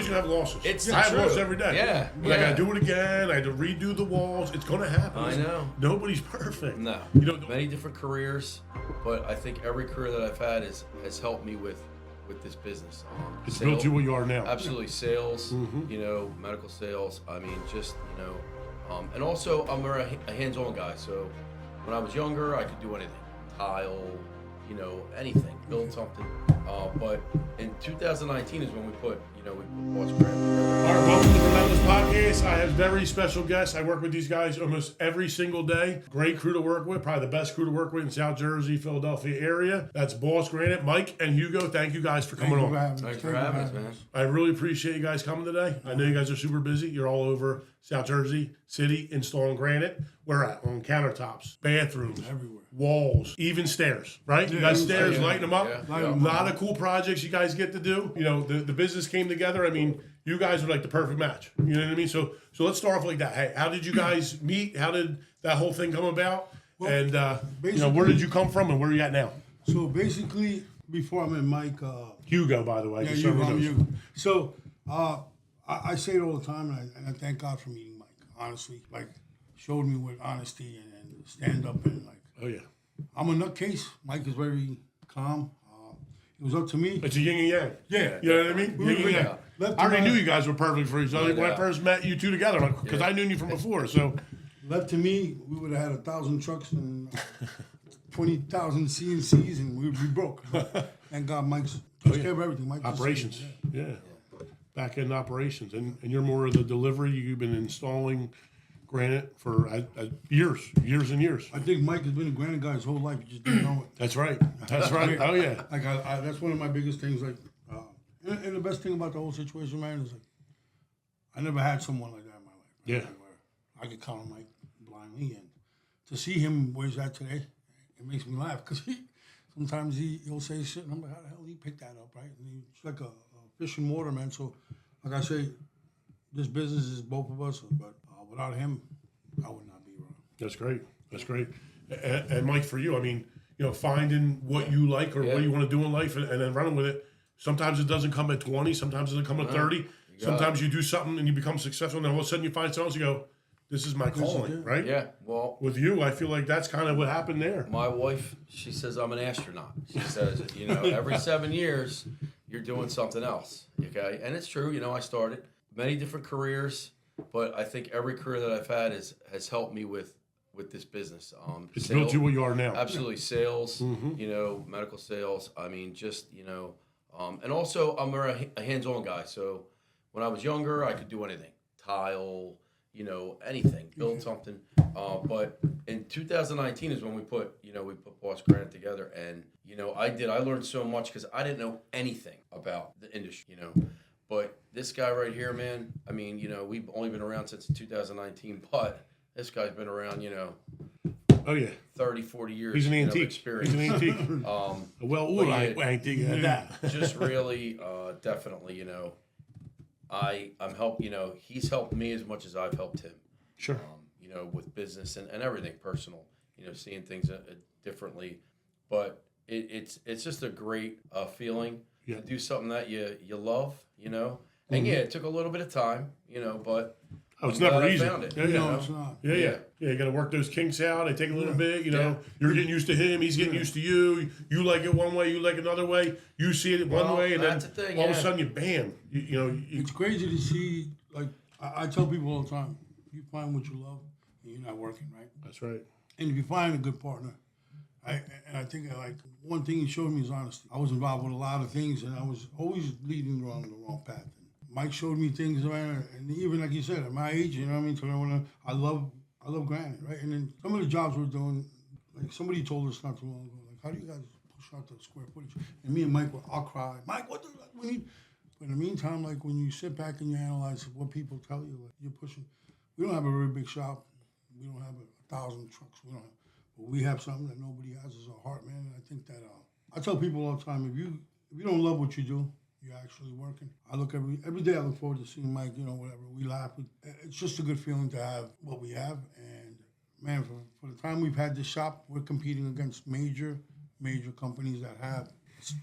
gonna have losses. I have losses every day. Yeah. But I gotta do it again. I had to redo the walls. It's gonna happen. I know. Nobody's perfect. No. Many different careers, but I think every career that I've had has helped me with this business. It's built you what you are now. Absolutely, sales. Medical sales. I mean, just and also I'm a hands-on guy. So when I was younger, I could do anything. Tile, anything, build something. But in 2019 is when we put Boss Granite together. All right, welcome to the Relentless Podcast. I have very special guests. I work with these guys almost every single day. Great crew to work with, probably the best crew to work with in South Jersey, Philadelphia area. That's Boss Granite, Mike and Hugo. Thank you guys for coming on. Thanks for having us, man. I really appreciate you guys coming today. I know you guys are super busy. You're all over South Jersey City installing granite. Where at? On countertops, bathrooms, everywhere, walls, even stairs, right? You got stairs, lighting them up. Yeah. A lot of cool projects you guys get to do. The business came together. I mean, you guys are like the perfect match. You know what I mean? So let's start off like that. Hey, how did you guys meet? How did that whole thing come about? Well, and where did you come from and where are you at now? So basically, before I met Mike, Hugo, by the way. Yeah, Hugo. So I say it all the time, and I thank God for meeting Mike. Honestly, showed me with honesty and stand up and Oh yeah. I'm a nutcase. Mike is very calm. It was up to me. It's a yin and yang. Yeah. You know what I mean? Yin and yang. I already knew you guys were perfect for each other when I first met you two together, because I knew you from before. So left to me, we would have had 1,000 trucks and 20,000 CNCs, and we'd be broke. Thank God Mike's takes care of everything. Mike operations. Yeah. Back end operations. And you're more of the delivery. You've been installing granite for years and years. I think Mike has been a granite guy his whole life. He just didn't know it. That's right. Oh yeah. That's one of my biggest things. And the best thing about the whole situation, man, is I never had someone like that in my life. Yeah. Where I could count on Mike blindly, and to see him where he's at today, it makes me laugh because sometimes he'll say shit, and I'm like, how the hell did he pick that up, right? And he's like a fish in water, man. So, like I say, this business is both of us, but without him, I would not be around. That's great. And Mike, for you, I mean, finding what you like or what you want to do in life and then running with it. Sometimes it doesn't come at 20. Sometimes it doesn't come at 30. Sometimes you do something and you become successful, and then all of a sudden you find something else, you go, this is my calling, right? Yeah, well. With you, I feel like that's kind of what happened there. My wife, she says I'm an astronaut. She says, every 7 years, you're doing something else, okay? And it's true, I started many different careers, but I think every career that I've had has helped me with this business. It's built you what you are now. Absolutely, sales, medical sales. I mean, just, and also I'm a hands-on guy. So when I was younger, I could do anything. Tile, anything, build something. But in 2019 is when we put Boss Granite together, and I learned so much because I didn't know anything about the industry, But this guy right here, man, I mean, we've only been around since 2019, but this guy's been around, oh yeah, 30, 40 years. He's an antique. Experience. He's an antique. Antique. Just really, definitely, I'm help. He's helped me as much as I've helped him. Sure. With business and everything personal. Seeing things differently, but it's just a great feeling to do something that you love. And it took a little bit of time. But it's never easy. I found it, it's not. Yeah. You got to work those kinks out. They take a little bit. You're getting used to him. He's getting used to you. You like it one way. You like it another way. You see it one way, and then all of a sudden, you bam. It's crazy to see. Like I tell people all the time, you find what you love, and you're not working, right? That's right. And if you find a good partner, I think one thing he showed me is honesty. I was involved with a lot of things, and I was always leading along the wrong path. Mike showed me things, man, and even like you said, at my age, I love granite, right? And then some of the jobs we're doing, like somebody told us not too long ago, like, how do you guys push out the square footage? And me and Mike, I'll cry, Mike, what the we need? But in the meantime, like when you sit back and you analyze what people tell you, like you're pushing. We don't have a very big shop. We don't have 1,000 trucks. But we have something that nobody has is our heart, man. And I think that I tell people all the time, if you don't love what you do, you're actually working. I look every day. I look forward to seeing Mike. Whatever we laugh. It's just a good feeling to have what we have. And man, for the time we've had this shop, we're competing against major companies that have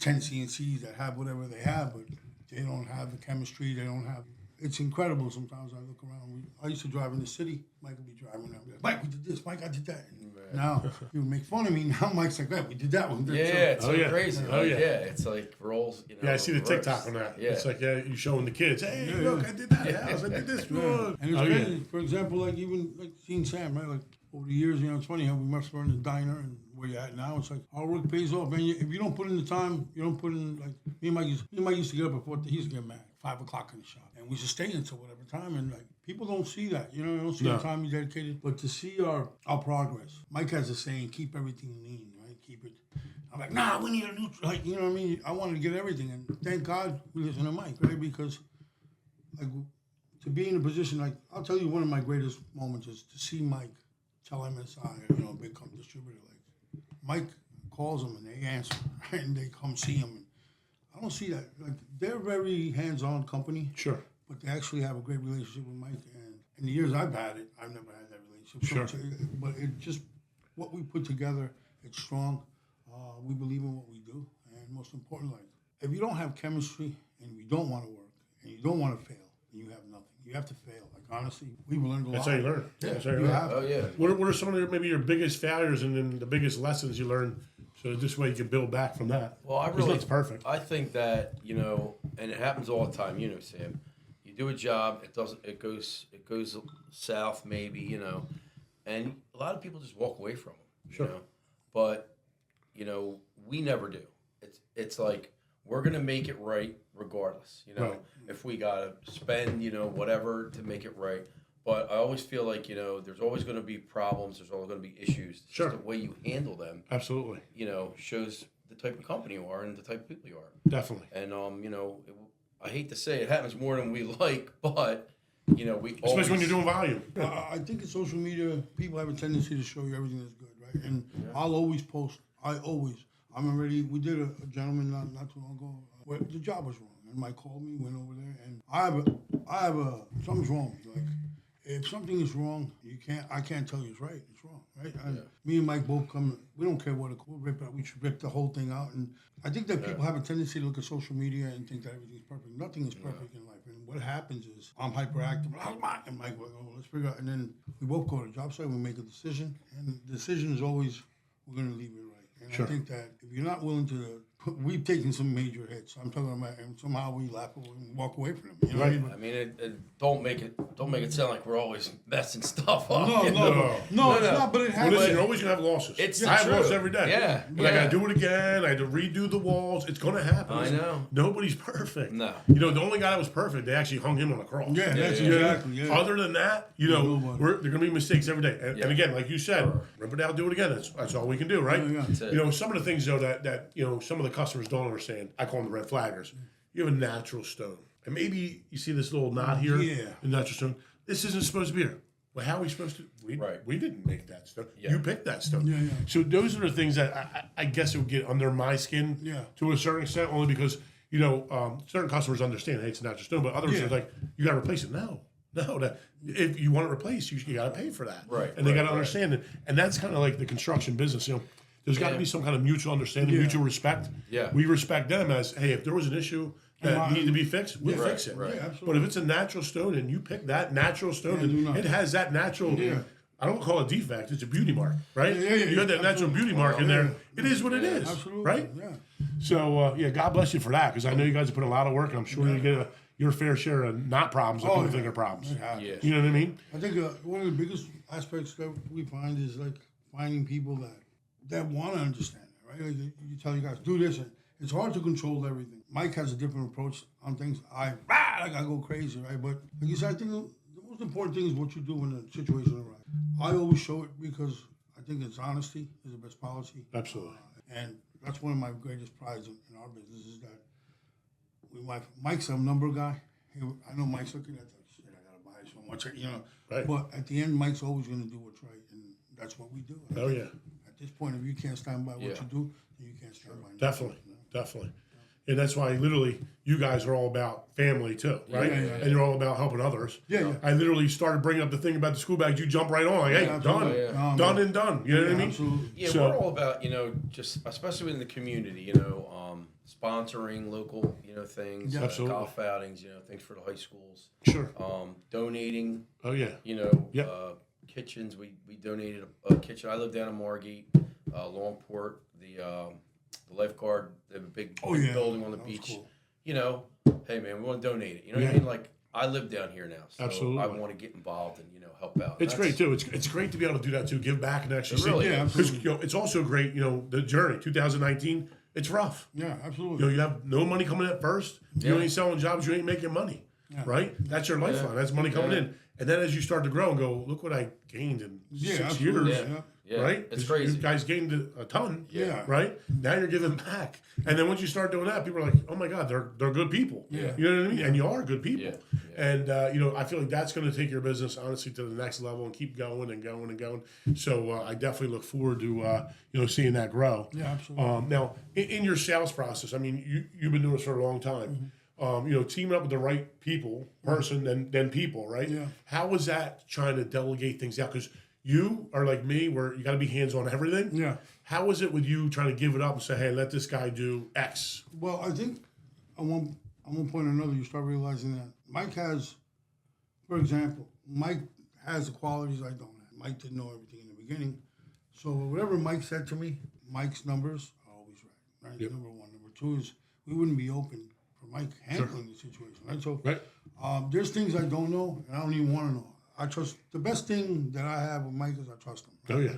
10 CNCs that have whatever they have. But They don't have the chemistry. They don't have. It's incredible. Sometimes I look around. I used to drive in the city. Mike would be driving. I'd be like, Mike, we did this. Mike, I did that. Now he would make fun of me. Now Mike's like, we did that one. Yeah, it's so crazy. Oh, yeah. It's like rolls. Yeah, I see the TikTok on that. Yeah. It's like you showing the kids, hey, look, I did that house. I did this one. And it's crazy. For example, like even like seeing Sam, right? Like over the years, it's funny how we must run the diner and where you're at now. It's like hard work pays off, man. If you don't put in the time, you don't put in like me and Mike used to get up before he used to get mad. 5 o'clock in the shop, and we used to stay until whatever time. And like people don't see that, they don't see the time you dedicated. But to see our progress, Mike has a saying: keep everything lean, right? Keep it. I'm like, nah, we need a new, like, you know what I mean? I wanted to get everything, and thank God we listen to Mike, right? Because like to be in a position like, I'll tell you, one of my greatest moments is to see Mike tell MSI, a big distributor, like Mike calls them and they answer, right? And they come see him. I don't see that. Like, they're a very hands-on company. Sure. But they actually have a great relationship with Mike. And in the years I've had it, I've never had that relationship. Sure. But it just, what we put together, it's strong. We believe in what we do. And most importantly, if you don't have chemistry and you don't want to work and you don't want to fail, then you have nothing. You have to fail. Like, honestly, we've learned a lot. That's how you learn. Yeah, That's how you learn. Oh, yeah. What are some of maybe your biggest failures and then the biggest lessons you learned? So this way you can build back from that. Well, That's perfect. I think that, and it happens all the time, Sam. You do a job, it goes south maybe, and a lot of people just walk away from them. Sure. But, we never do. It's like we're going to make it right regardless, Right. If we got to spend, whatever to make it right. But I always feel like, there's always going to be problems. There's always going to be issues. It's Sure. just the way you handle them. Absolutely. Shows the type of company you are and the type of people you are. Definitely. And, I hate to say it happens more than we like, but, we Especially when you're doing volume. I think in social media, people have a tendency to show you everything that's good, right? And I'll always post. We did a gentleman not too long ago where the job was wrong. And Mike called me, went over there, and I have a something's wrong. Like, if something is wrong, I can't tell you it's right. It's wrong, right? Me and Mike both come. We don't care what we'll rip it. We should rip the whole thing out. And I think that people have a tendency to look at social media and think that everything's perfect. Nothing is perfect in life. And what happens is I'm hyperactive. And Mike will go, let's figure out. And then we both go to the job site. We make a decision, and the decision is always we're going to leave it right. And I think that if you're not willing to, we've taken some major hits. I'm talking about, and somehow we laugh and walk away from them. You know what I mean? I mean, don't make it sound like we're always messing stuff up. No, it's not. But it Well, happens. listen, you're always going to have losses. I have losses every day. Yeah. But I got to do it again. I had to redo the walls. It's going to happen. I know. Nobody's perfect. No. The only guy that was perfect, they actually hung him on a cross. Yeah, that's exactly. Yeah. Other than that, there are going to be mistakes every day. And again, like you said, rip it out, do it again. That's all we can do, right? Yeah. Some of the things, though, that some of the customers don't understand, I call them the red flaggers. You have a natural stone. And maybe you see this little knot here, the natural stone. This isn't supposed to be here. Well, how are we supposed to? We didn't make that stone. Yeah. You picked that stone. Yeah. So those are the things that I guess it would get under my skin to a certain extent, only because, certain customers understand, hey, it's a natural stone, but others are like, you got to replace it. No, if you want it replaced, you got to pay for that. Right. And they got to understand it. And that's kind of like the construction business, There's got to be some kind of mutual understanding, mutual respect. Yeah. We respect them as, hey, if there was an issue that needed to be fixed, we'll fix it. Right. Yeah, absolutely. But if it's a natural stone and you pick that natural stone and it has that natural, I don't call it defect, it's a beauty mark, right? Yeah, you got that natural beauty mark in there. It is what it is, Absolutely. right? Yeah. So, God bless you for that, because I know you guys have put a lot of work, and I'm sure you get your fair share of not problems that people think are problems. Yeah. You know what I mean? I think one of the biggest aspects that we find is like finding people that want to understand it, right? Like you tell you guys, do this, and it's hard to control everything. Mike has a different approach on things. I go crazy, right? But like you said, I think the most important thing is what you do when a situation arises. I always show it because I think it's honesty is the best policy. Absolutely. And that's one of my greatest prides in our business is that Mike's a number guy. I know Mike's looking at that shit. I gotta buy so much, Right. But at the end, Mike's always going to do what's right, and that's what we do. Oh, yeah. At this point, if you can't stand by what you do, then you can't stand by nothing. Definitely. And that's why literally you guys are all about family too, right? Yeah. And you're all about helping others. Yeah. I literally started bringing up the thing about the school bags. You jump right on, like, hey, absolutely. done and done. You know what I mean? Absolutely. Yeah, So- we're all about, just especially in the community, sponsoring local, things, Yeah, absolutely. golf outings, things for the high schools. Sure. Donating. Oh yeah. Yep. Kitchens. We donated a kitchen. I live down in Margate, Longport. The lifeguard. They have a big building on the beach. Cool. Hey man, we want to donate it. You know what I mean? Like I live down here now, so Absolutely. I want to get involved and help out. It's great too. It's great to be able to do that too. Give back and actually see. Really, Because it's also great. The journey 2019. It's rough. Yeah, absolutely. You have no money coming in at first. You ain't selling jobs. You ain't making money. Yeah. Right? That's your lifeline. That's money coming in. And then as you start to grow and go, look what I gained in 6 years. Yeah. Right? It's crazy. You guys gained a ton. Yeah. Right? Now you're giving back. And then once you start doing that, people are like, oh my God, they're good people. Yeah. You know what I mean? And you are good people. Yeah. And, I feel like that's going to take your business, honestly, to the next level and keep going and going and going. So I definitely look forward to, seeing that grow. Yeah, absolutely. Now, in your sales process, I mean, you've been doing this for a long time. Teaming up with the right person, then people, right? Yeah. How was that trying to delegate things out? Because you are like me, where you got to be hands on everything. Yeah. How was it with you trying to give it up and say, hey, let this guy do X? Well, I think at one point or another, you start realizing that Mike has, for example, Mike has the qualities I don't have. Mike didn't know everything in the beginning. So whatever Mike said to me, Mike's numbers are always right? Yep. Number one. Number two is we wouldn't be open for Mike handling the situation, right? So Right. There's things I don't know, and I don't even want to know. I trust, the best thing that I have with Mike is I trust him. Right? Oh, yeah.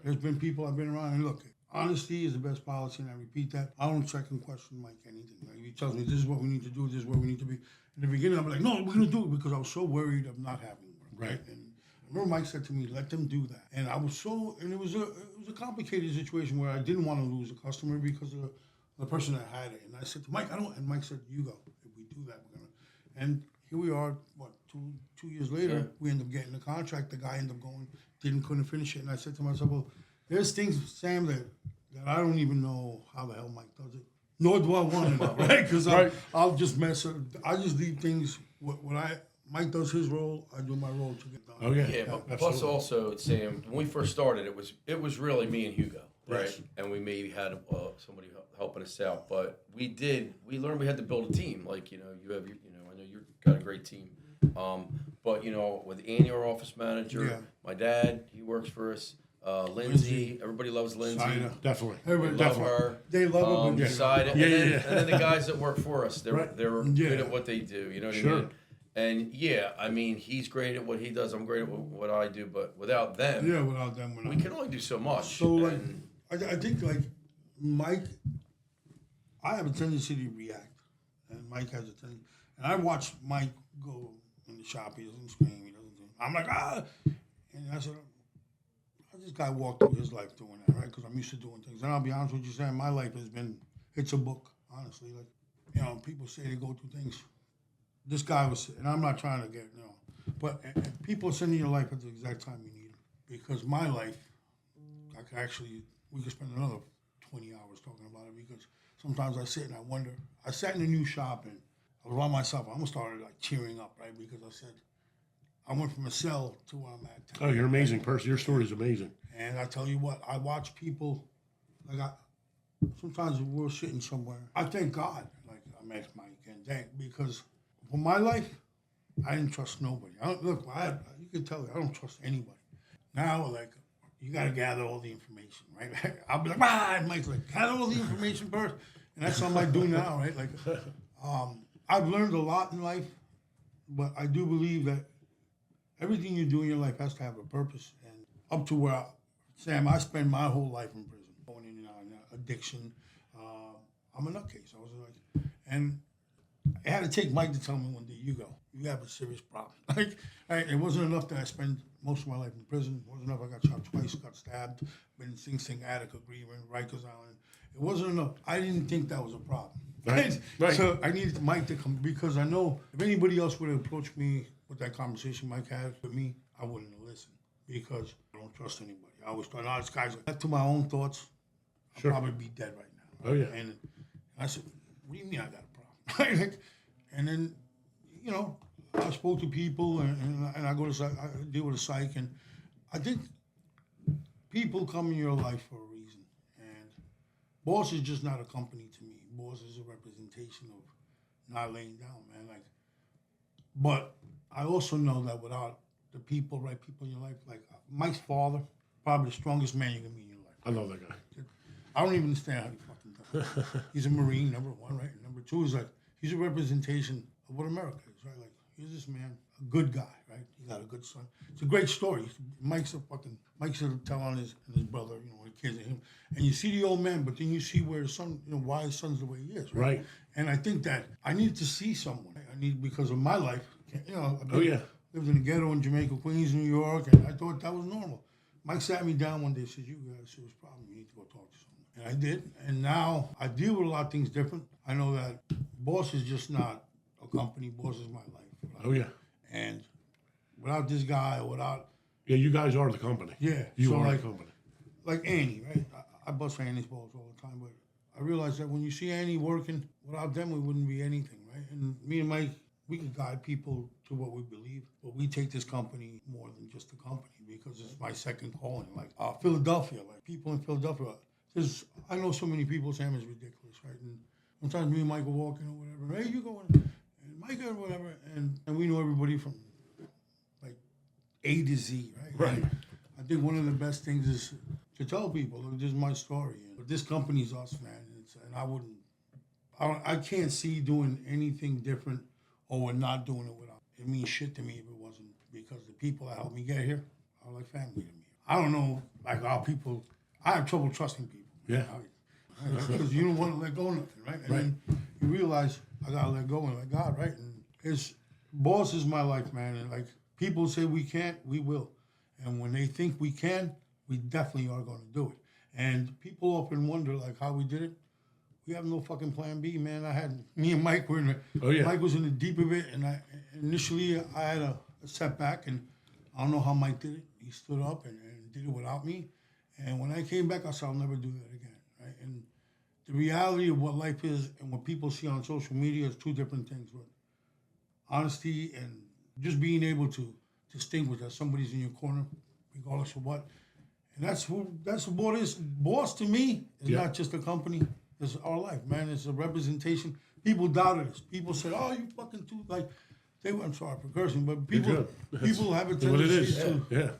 There's been people I've been around, and look, honesty is the best policy, and I repeat that. I don't second question Mike anything. Like, he tells me this is what we need to do, this is where we need to be. In the beginning, I'm like, no, we're going to do it, because I was so worried of not having work. Right. And I remember Mike said to me, let them do that. And I was so, and it was a complicated situation where I didn't want to lose a customer because of the person that had it. And I said to Mike, and Mike said, you go. If we do that, we're going to. And here we are, two years later, we end up getting the contract. The guy ended up going, couldn't finish it. And I said to myself, well, there's things, Sam, that I don't even know how the hell Mike does it. Nor do I want to know, right? Because I'll just mess up. I just leave things, Mike does his role, I do my role to get done. Oh, yeah. Yeah, but plus also, Sam, when we first started, it was really me and Hugo, right? Yes. And we maybe had somebody helping us out, but we learned we had to build a team. Like, you have your, I know you've got a great team. But with Annie, our office manager, my dad, he works for us. Lindsay, everybody loves Lindsay. Definitely. Everybody Love her. They love her. And then the guys that work for us, they're good at what they do. You know what I mean? And I mean, he's great at what he does. I'm great at what I do. But without them, we can only do so much. So I think like Mike, I have a tendency to react, and Mike has a tendency. And I watch Mike go in the shop. He doesn't scream. He doesn't do. I'm like and I said, this guy walked through his life doing that, right? Because I'm used to doing things. And I'll be honest with you, Sam, my life it's a book, honestly. Like, people say they go through things. This guy was, and I'm not trying to get, but people are sending your life at the exact time you need them. Because my life, we could spend another 20 hours talking about it, because sometimes I sit and I wonder. I sat in a new shop and I was by myself. I almost started like cheering up, right? Because I said, I went from a cell to where I'm at. Oh, you're an amazing person. Your story is amazing. And I tell you what, I watch people, sometimes we're sitting somewhere. I thank God, like I met Mike, because for my life, I didn't trust nobody. You can tell I don't trust anybody. Now, you got to gather all the information, right? I'll be like, and Mike's like, gather all the information first. And that's something I do now, right? I've learned a lot in life, but I do believe that everything you do in your life has to have a purpose. And up to where, Sam, I spend my whole life in prison, going in and out, addiction. I'm a nutcase. And I had to take Mike to tell me one day, you have a serious problem. It wasn't enough that I spent most of my life in prison. It wasn't enough I got shot twice, got stabbed, been in Sing Sing, Attica, Greenland, Rikers Island. It wasn't enough. I didn't think that was a problem. Right. So I needed Mike to come, because I know if anybody else would have approached me with that conversation Mike had with me, I wouldn't have listened, because I don't trust anybody. I always thought, this guy's like, to my own thoughts, I'd probably be dead right now. Oh, yeah. And I said, what do you mean I got a problem? And then, I spoke to people, and I go to I deal with a psych, and I think people come in your life for a reason. And Boss is just not a company to me. Boss is a representation of not laying down, man. Like, but I also know that without the people, right people in your life, like Mike's father, probably the strongest man you can meet in your life. I love that guy. I don't even understand how he fucking does it. He's a Marine, number one, right? And number two is like, he's a representation of what America is, right? Like, here's this man, a good guy, right? He got a good son. It's a great story. Mike's a tell on his brother, the kids and him. And you see the old man, but then you see where his son, why his son's the way he is, right? And I think that I need to see someone. Because of my life, lived in the ghetto in Jamaica, Queens, New York, and I thought that was normal. Mike sat me down one day and said, you got a serious problem. You need to go talk to someone. And I did. And now I deal with a lot of things different. I know that Boss is just not a company. Boss is my life. Right? And without this guy or without... Yeah, you guys are the company. Yeah. You are the company. Like Annie, right? I bust for Annie's balls all the time, but I realized that when you see Annie working, without them, we wouldn't be anything, right? And me and Mike, we can guide people to what we believe, but we take this company more than just a company because it's my second calling. Like Philadelphia, like people in Philadelphia, I know so many people saying it's ridiculous, right? And sometimes me and Mike will walk in or whatever, hey, you going? And Mike or whatever, and we know everybody from like A to Z, right? Right. And I think one of the best things is to tell people, look, this is my story, but this company's us, man. I can't see doing anything different or we're not doing it without. It means shit to me if it wasn't because the people that helped me get here are like family to me. I don't know, like how people, I have trouble trusting people. Yeah. Because you don't want to let go of nothing, right? And then you realize I got to let go and let God, right? And Boss is my life, man. And like people say we can't, we will. And when they think we can, we definitely are going to do it. And people often wonder like how we did it. We have no fucking plan B, man. Me and Mike were in it. Mike was in the deep of it, and initially I had a setback, and I don't know how Mike did it. He stood up and did it without me. And when I came back, I said, I'll never do that again, right? And the reality of what life is and what people see on social media is two different things. But honesty and just being able to distinguish that somebody's in your corner, regardless of what. And that's what it is. Boss to me is not just a company. It's our life, man. It's a representation. People doubted us. People said, "Oh, you fucking too like." I'm sorry for cursing, but people have a tendency to.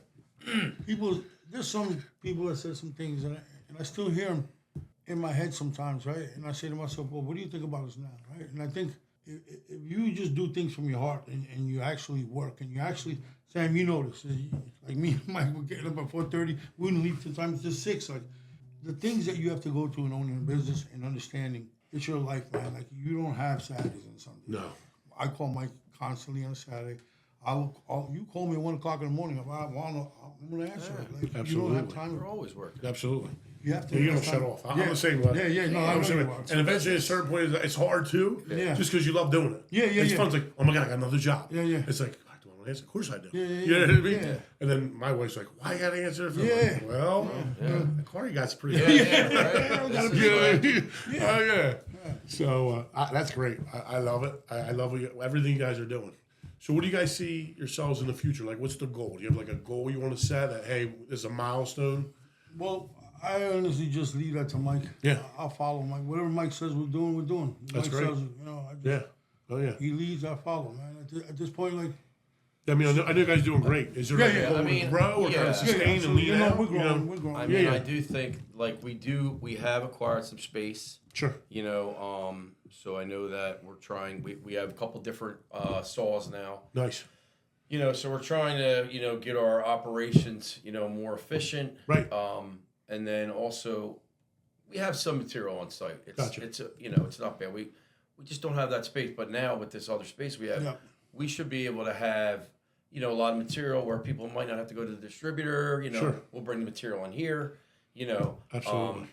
People, there's some people that said some things, and I still hear them in my head sometimes, right? And I say to myself, "Well, what do you think about us now?" Right? And I think if you just do things from your heart and you actually work and you actually, Sam, you know this, like me and Mike, we're getting up at 4:30. We wouldn't leave till time to 6. Like. The things that you have to go through in owning a business and understanding, it's your life, man. Like, you don't have Saturdays and Sundays. No. I call Mike constantly on a Saturday. You call me at 1 o'clock in the morning. If I want to, I'm going to answer. Like, absolutely. You don't have time. We're always working. Absolutely. You have to. You don't shut off. I'm the same way. No, I know you are. And eventually, at a certain point, it's hard too. Yeah. Just because you love doing it. It's fun. It's like, oh my God, I got another job. It's like, do I want to answer? Of course I do. You know what I mean? Yeah. And then my wife's like, why you got to answer? Like, well, the car you got's pretty good. So that's great. I love it. I love everything you guys are doing. So what do you guys see yourselves in the future? Like, what's the goal? Do you have like a goal you want to set that, hey, this is a milestone? Well, I honestly just leave that to Mike. Yeah. I'll follow Mike. Whatever Mike says we're doing, we're doing. That's Mike great. Says, he leads, I follow, man. At this point, like. I mean, I know you guys are doing great. Is there a goal to grow or kind of sustain and lean out? We're growing. I mean, I do think, like, we have acquired some space. Sure. So I know that we're trying, we have a couple different saws now. Nice. So we're trying to, get our operations, more efficient. Right. And then also, we have some material on site. Gotcha. It's not bad. We just don't have that space. But now with this other space we have, we should be able to have, a lot of material where people might not have to go to the distributor. Sure. We'll bring the material in here. Absolutely.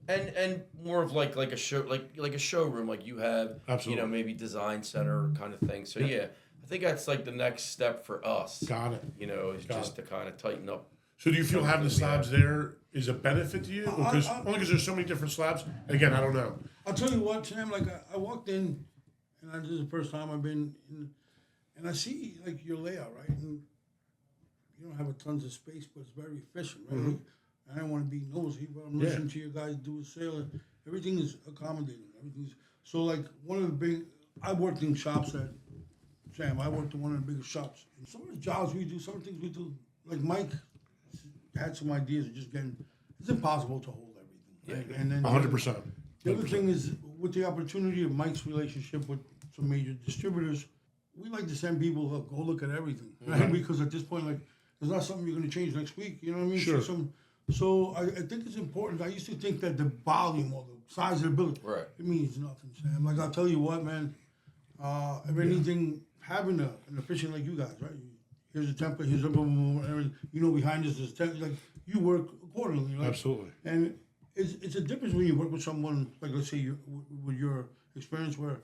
And more of like a show like a showroom like you have. Absolutely. Maybe design center kind of thing. So I think that's like the next step for us. Got it. To kind of tighten up. So do you feel having the slabs there is a benefit to you? Only because there's so many different slabs. Again, I don't know. I'll tell you what, Sam. Like I walked in, and this is the first time I've been in, and I see like your layout, right? And you don't have a tons of space, but it's very efficient, right? Mm-hmm. I don't want to be nosy, but I'm listening to you guys do a sale. Everything is accommodating. Everything's so like one of the big. I worked in shops at Sam. I worked in one of the biggest shops. And some of the jobs we do, some of the things we do, like Mike had some ideas of just getting. It's impossible to hold everything. Right? And then 100%. The other thing is with the opportunity of Mike's relationship with some major distributors, we like to send people go look at everything, right? Because at this point, like, it's not something you're going to change next week. You know what I mean? Sure. So I think it's important. I used to think that the volume or the size of the building, it means nothing, Sam. Like, I'll tell you what, man. If anything, having an efficient like you guys, right? Here's a template, here's a boom, everything. You know, behind us is template. Like, you work accordingly, right? Absolutely. And it's a difference when you work with someone, like, let's say, with your experience where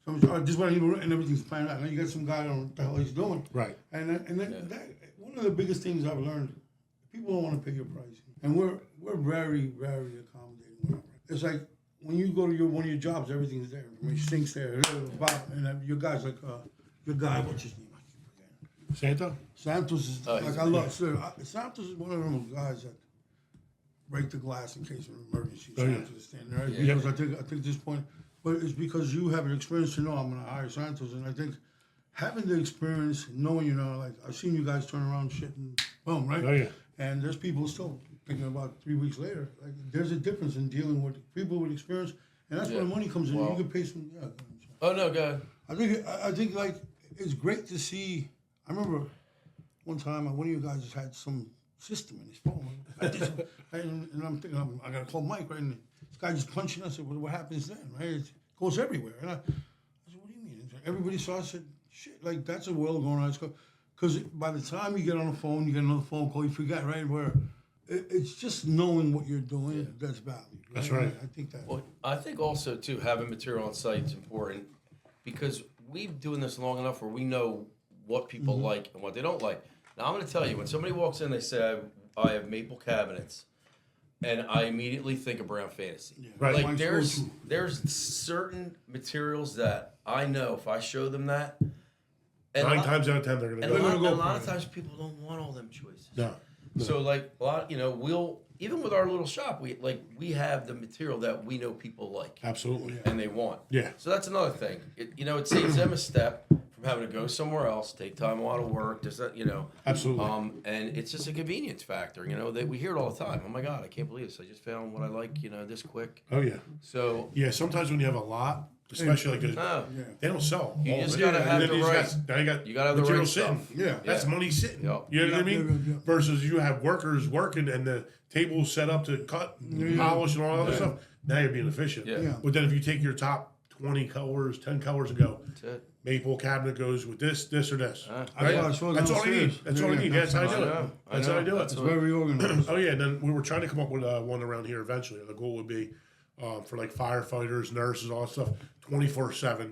someone's, this is what I need to do, and everything's planned out. Now you got some guy, I don't know what the hell he's doing. Right. And that one of the biggest things I've learned, people don't want to pay your price. And we're very, very accommodating. It's like when you go to one of your jobs, everything's there. I mean, sink's there, and your guy's like, your guy, what's his name? I keep forgetting. Santa? Santos is like, I love Santos is one of those guys that break the glass in case of an emergency. Santos is standing there. Right? Because I think at this point, but it's because you have an experience to know I'm going to hire Santos, and I think having the experience, knowing, you know, like I've seen you guys turn around shit and boom, right? Oh, yeah. And there's people still thinking about 3 weeks later. Like, there's a difference in dealing with people with experience, and that's where the money comes in. Well, you can pay some. Yeah. Oh no, go ahead. I think like it's great to see. I remember one time one of you guys just had some system in his phone, and I'm thinking I gotta call Mike, right? And this guy just punching us. I said, well, what happens then, right? It goes everywhere. And I said, what do you mean? Everybody saw. I said, shit, like that's a world going on. Because by the time you get on the phone, you get another phone call, you forget, right? Where it's just knowing what you're doing that's valued. Right? That's right. I think that. Well, I think also too having material on site is important because we've been doing this long enough where we know what people like and what they don't like. Now I'm going to tell you, when somebody walks in, they say I have maple cabinets, and I immediately think of Brown Fantasy. Yeah. Right. Like there's certain materials that I know if I show them that. And 9 times out of 10 they're going to go. And a lot of times people don't want all them choices. No. So like a lot, we'll even with our little shop, we have the material that we know people like. Absolutely. And they want. Yeah. So that's another thing. It saves them a step from having to go somewhere else, take time out of work, just that, Absolutely. And it's just a convenience factor. We hear it all the time. Oh my God, I can't believe this. I just found what I like, this quick. Oh yeah. So yeah, sometimes when you have a lot, especially like they don't sell. You just gotta have the right. You gotta have the material right sitting. stuff. Yeah. That's money sitting. Yep. You know what I mean? Yeah. Versus you have workers working and the table's set up to cut, and polish, and all that other stuff. Now you're being efficient. Yeah. But then if you take your top 20 colors, 10 colors, and go, That's it. maple cabinet goes with this, or this. Right? That's all I need. That's all I need. That's how I do it. That's how I do it. It's very organized. Oh yeah, and then we were trying to come up with one around here eventually. The goal would be for like firefighters, nurses, all that stuff, 24/7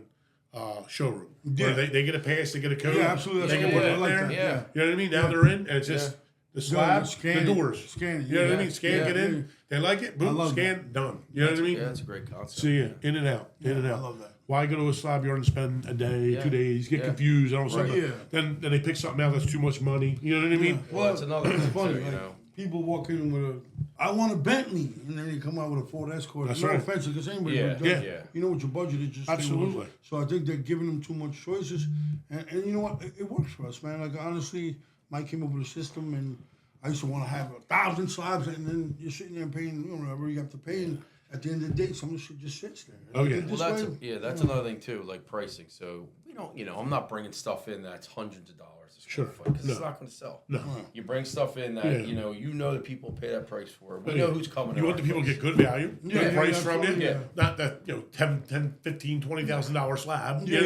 showroom. Where they get a pass, they get a code. Yeah, absolutely. They can put it in there. Yeah. You know what I mean? Now they're in, and it's just the slab, Scan the it. doors. Scan it. You know what I Yeah. mean? Scan, Yeah. get in. They like it, boom, scan, done. You know what I mean? Yeah, that's a great concept. See you in and out, in and out. I love that. Why go to a slab yard and spend a day, 2 days, get confused, all of a sudden, Yeah. then they pick something out that's too much money. You know what I mean? Well, that's another thing funny, too, like, people walk in with I want a Bentley, and then they come out with a Ford Escort. That's no right. offense, because anybody Yeah, would do it. yeah. You know what your budget is, just Absolutely. So I think they're giving them too much choices, and you know what? It works for us, man. Like honestly, Mike came up with a system, and I used to want to have 1,000 slabs, and then you're sitting there paying whatever you have to pay, and at the end of the day, some of the shit just sits there. Oh, yeah. Well, that's another thing too, like pricing. So we don't, I'm not bringing stuff in that's hundreds of dollars. Sure. Because it's not going to sell. No. You bring stuff in that you know that people pay that price for. We know who's coming. You want the people to get good value, good price from you. Yeah. Not that $10, $15, $20,000 slab. Yeah.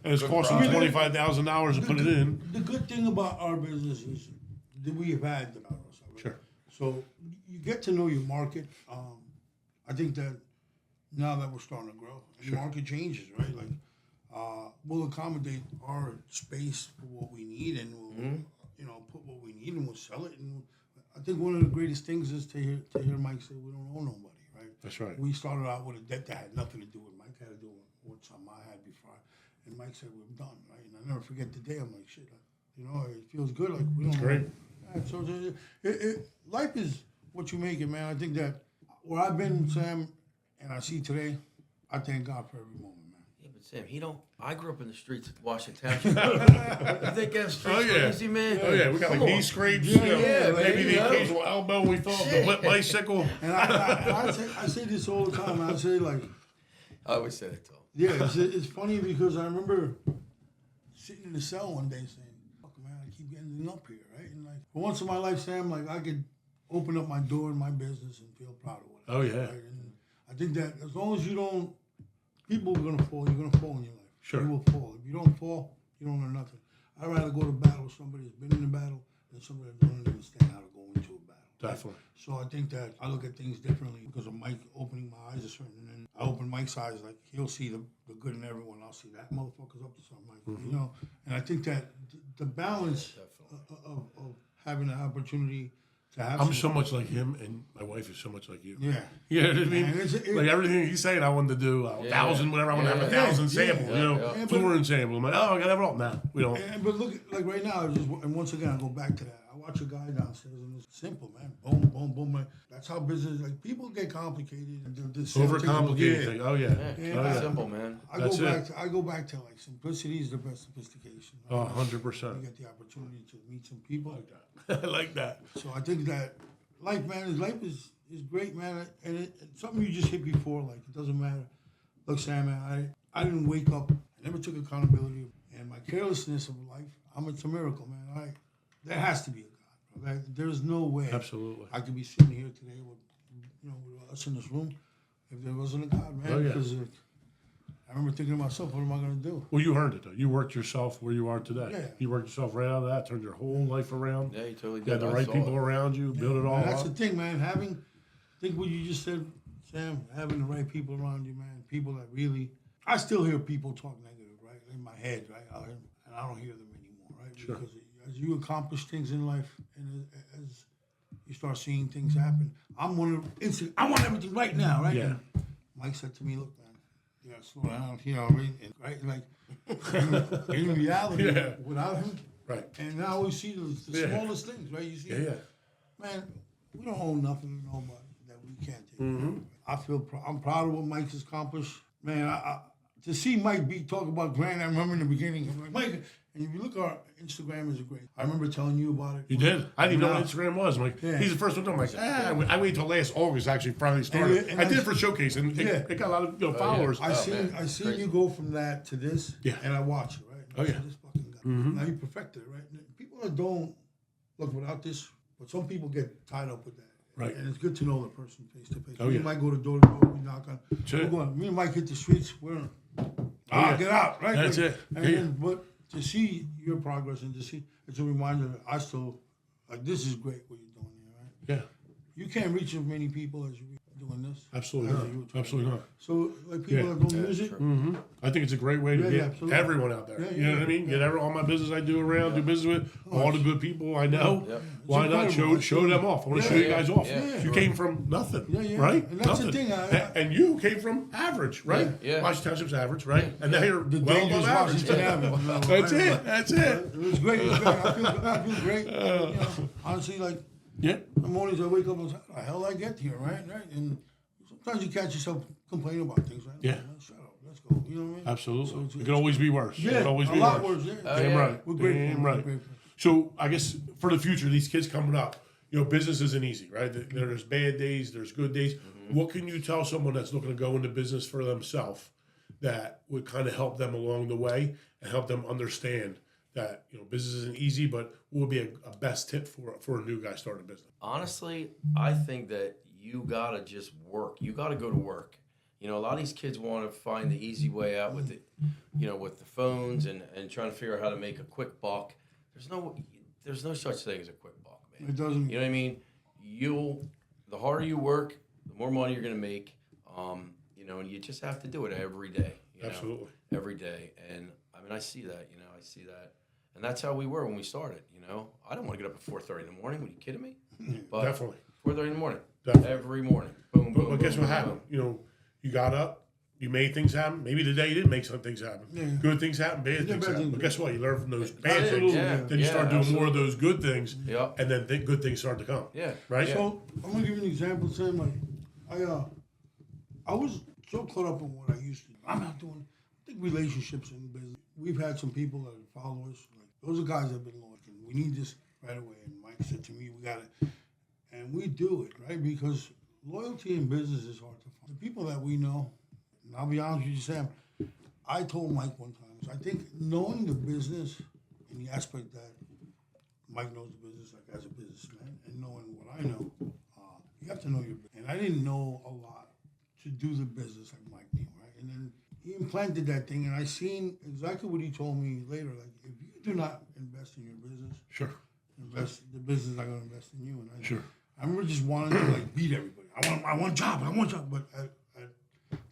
And it's costing $25,000 to put it in. The good thing about our business is that we have had the powerhouse. Sure. So you get to know your market. I think that now that we're starting to grow, the market changes, right? Like we'll accommodate our space for what we need, and we'll put what we need, and we'll sell it. And I think one of the greatest things is to hear Mike say we don't owe nobody, right? That's right. We started out with a debt that had nothing to do with Mike, had to do with something I had before, and Mike said we're done, right? And I never forget the day. I'm like, shit, it feels good. Like we don't. Great. Right? So life is what you make it, man. I think that where I've been, Sam, and I see today, I thank God for every moment, man. Yeah, but Sam, I grew up in the streets of Washington Township. You think that streets were easy, man? Oh, yeah. We got like knee scrapes. Maybe the occasional elbow we thought, the whip bicycle. And I say this all the time. I say, like... I always say that to him. Yeah, it's funny because I remember sitting in the cell one day saying, fuck, man, I keep getting up here, right? And like, for once in my life, Sam, like, I could open up my door in my business and feel proud of it. Oh, yeah. Right? And I think that as long as you don't, people are going to fall. You're going to fall in your life. Sure. You will fall. If you don't fall, you don't learn nothing. I'd rather go to battle with somebody that's been in the battle than somebody that don't understand how to go into a battle. Definitely. So I think that I look at things differently because of Mike opening my eyes a certain, and then I open Mike's eyes, like he'll see the good in everyone. I'll see that motherfucker's up to something, like, you know. And I think that the balance of having the opportunity to have. I'm so much like him, and my wife is so much like you. Yeah. You know what I mean? Like everything he's saying, I wanted to do 1,000, whatever. I want to have 1,000 samples, you know, fluorine samples. I'm like, oh, I got to have it all. Now we don't. But look, like right now, and once again, I go back to that. I watch a guy downstairs, and it's simple, man. Boom, boom, boom. Man. That's how business. Like people get complicated. Overcomplicated thing. Oh yeah. It's simple, man. I go back to like simplicity is the best sophistication. Right? 100%. You get the opportunity to meet some people. Like that. I like that. So I think that life is great, man, and it's something you just hit before. Like it doesn't matter. Look, Sam, man, I didn't wake up. I never took accountability, and my carelessness of life. It's a miracle, man. There has to be a God, bro. There's no way. Absolutely. I could be sitting here today with us in this room if there wasn't a God, man. Oh, yeah. Because I remember thinking to myself, what am I going to do? Well, you earned it, though. You worked yourself where you are today. Yeah. You worked yourself right out of that, turned your whole life around. Yeah, you totally did. You had the right people around you, built it all And up. that's the thing, man. Think what you just said, Sam, having the right people around you, man. People that really, I still hear people talk negative, right? In my head, right? And I don't hear them anymore, right? Sure. Because as you accomplish things in life and as you start seeing things happen, I want everything right now, right? Yeah. And Mike said to me, look, man, you gotta slow down, you know what I mean? And, right? Like, in reality, without him, Right. and now I always see the smallest things, right? You see, man, we don't own nothing to nobody that we can't take. Mm-hmm. I'm proud of what Mike's accomplished. Man, to see Mike talk about Granite, I remember in the beginning, I'm like, Mike, and if you look, our Instagram is great. I remember telling you about it. You did? I didn't even know what Instagram was. I'm like, he's the first one. I'm like, I waited till last August actually finally started. I did it for showcase, and it got a lot of followers. I seen you go from that to this, and I watch it, right? Oh, yeah. This fucking guy. Mm-hmm. Now you perfected it, right? People that don't look without this, but some people get tied up with that. Right. And it's good to know the person face to face. Oh, We yeah. might go to door to door, we knock on. We're going, me and Mike hit the streets, get out, right? That's it. But to see your progress and to see, it's a reminder that I still, like, this is great what you're doing here, right? Yeah. You can't reach as many people as you doing this. Absolutely not. Absolutely not. So, like, people that don't use it. Mm-hmm. I think it's a great way to get everyone out there. You know what I mean? Get all my business I do around, do business with, all the good people I know. Yep. Why not show them off? I want to show you guys off. You came from nothing, right? And that's nothing. the thing. And you came from average, right? Yeah. Washington Township's average, right? And now you're well above average. That's it. That's it. It was great. I feel great. Honestly, like, the mornings I wake up and say, how the hell I get here, right? And sometimes you catch yourself complaining about things, right? Yeah. Like, shut up, let's go. You know what I mean? Absolutely. So it could always be worse. Yeah, it could always a be lot worse. worse. Damn right. We're grateful. Damn right. We're grateful. So I guess for the future, these kids coming up, business isn't easy, right? There's bad days, there's good days. Mm-hmm. What can you tell someone that's looking to go into business for themselves that would kind of help them along the way and help them understand that business isn't easy, but what would be a best tip for a new guy starting a business? Honestly, I think that you gotta just work. You gotta go to work. A lot of these kids want to find the easy way out with it, with the phones and trying to figure out how to make a quick buck. There's no such thing as a quick buck, man. It doesn't. You know what I mean? The harder you work, the more money you're gonna make. And you just have to do it every day. Absolutely. Every day, and I see that. I see that, and that's how we were when we started. I don't want to get up at 4:30 in the morning. Are you kidding me? But Definitely. 4:30 in the morning. Definitely. Every morning. Boom, boom. But guess boom, what boom, happened? You got up, You made things happen. Maybe today you didn't make some things happen. Yeah. Good things happen, bad things happen. But guess what? You learn from those bad things. Yeah. Then you start doing more of those good things. Yep. And then good things start to come. Yeah. Right? Yeah. So I'm gonna give you an example. Saying like, I was so caught up in what I used to do. I'm not doing. I think relationships in business. We've had some people that follow us. Like those are guys that have been lost. And we need this right away. And Mike said to me, "We got it," and we do it right because loyalty in business is hard to find. The people that we know. And I'll be honest with you, Sam. I told Mike one time. I think knowing the business in the aspect that Mike knows the business like as a businessman, and knowing what I know, you have to know your business. And I didn't know a lot to do the business like Mike knew, right? And then he implanted that thing, and I seen exactly what he told me later. Like, if you do not invest in your business, the business is not going to invest in you. And I remember just wanting to like beat everybody. I want a job, but I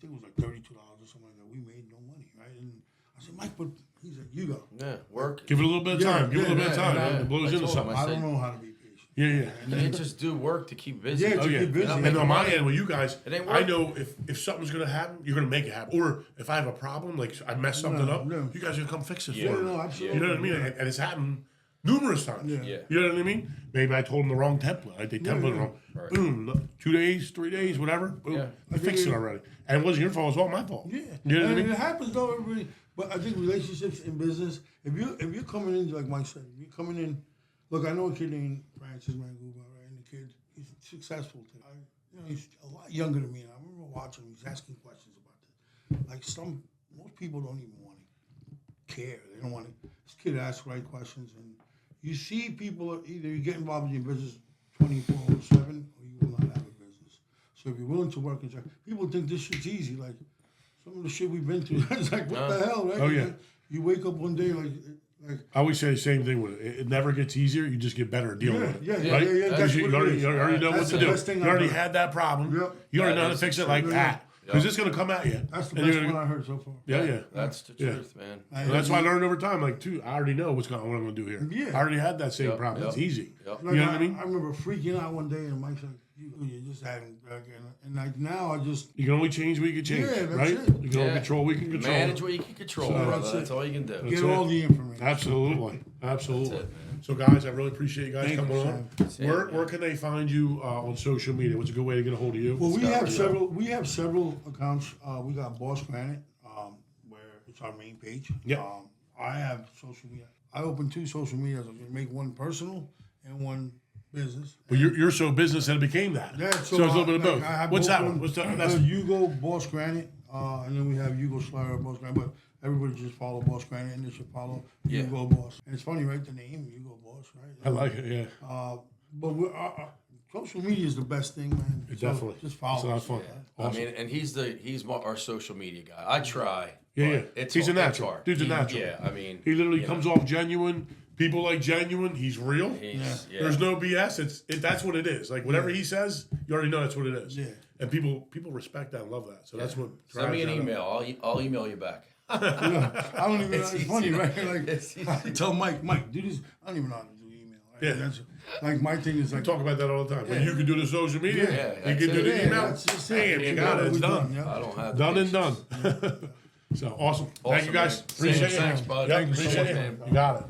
think it was like $32 or something like that. We made no money, right? And I said, Mike, but he said, you go. Yeah, work. Give it a little bit of time. Give it a little bit of time. It blows into told him, something. I don't know how to be patient. Yeah. And you just do work to keep busy. Yeah, to keep busy. And on my end with you guys, It ain't I work. know if something's gonna happen, you're gonna make it happen. Or if I have a problem, like I mess something up, no. you guys are gonna come fix it Yeah. for me. No, absolutely. You know what I mean? And it's happened numerous times. Yeah. Yeah. You know what I mean? Maybe I told them the wrong template. I did template wrong. Right. Boom. 2 days, 3 days, whatever. Boom. Yeah. I fixed it already. And it wasn't your fault. It was all my fault. Yeah, You know what I and mean? it happens though. Everybody, but I think relationships in business. If you're coming in like Mike said, if you're coming in. Look, I know a kid named Francis Manguba, right? And the kid, he's successful today. He's a lot younger than me. And I remember watching him. He's asking questions about this. Like most people don't even want to care. They don't want to. This kid asks right questions, and you see people either you get involved in your business 24/7, or you will not have a business. So if you're willing to work and try, people think this shit's easy. Like some of the shit we've been through. It's like what the hell, right? Oh, yeah. You wake up one day like. I always say the same thing with it. It never gets easier. You just get better at dealing with it. Yeah, Right? yeah. That's You what it already, is. you already know That's what to the do. best thing You already I've heard. had that problem. Yep. You already That know how to is fix it true. like Yeah. that. Because it's going to come at you. That's the And you're best gonna- one I heard so far. Yeah. That's the Yeah. truth, man. And that's why I learned over time. Like, too, I already know what I'm going to do here. Yeah. I already had that same Yep, problem. yep. It's easy. Yep. You know what I mean? I remember freaking out one day, and Mike's like, "You're just having," and like now I just You can only change what you can change, Yeah, that's right? it. You can only control what you can control. Manage what you can control, brother. That's all you can do. get all the information. Absolutely. Absolutely. That's it, man. So, guys, I really appreciate you guys Thank coming you, on. Sam. Where can they find you on social media? What's a good way to get a hold of you? Well, we Scott, have yeah. several. We have several accounts. We got Boss Granite, where it's our main page. Yep. I have social media. I opened 2 social medias. I'm gonna make one personal and one business. Well, you're so business that it became that. Yeah, so it's a little bit of both. I have What's both that of one? them. What's that? That's That's Hugo Boss Granite, and then we have Hugo Solera Boss Granite. But everybody just follow Boss Granite, and they should follow Yeah. Hugo Boss. And it's funny, right? The name Hugo Boss, right? I like it. Yeah. But social media is the best thing, man. It So definitely. just follow. It's a lot of us. fun. Awesome. I mean, and he's our social media guy. I try. Yeah. It's He's a hard. natural. It's hard. Dude's a natural. Yeah, I mean, He literally you comes know, off genuine. People like genuine. He's real. yeah. There's no BS. That's what it is. Like whatever he says, you already know that's what it is. Yeah. And people respect that and love that. So that's what. Send me an drives that. email. I'll email you back. I don't even know. It's It's funny, easy. right? Like, It's easy. I tell Mike, do this. I don't even know how to do email. Right? Yeah. That's, like, my thing is like, Talk about that all the time. When you can do the social media, Yeah, you that's can do it. the Yeah, email. that's just Bam, it. you got it. It's We're done. yeah. I don't have the Done and done. patience. So awesome. Thank Awesome, you guys. man. Appreciate Thanks, it. bud. Yep, Thank you so appreciate much, it. man. You got it.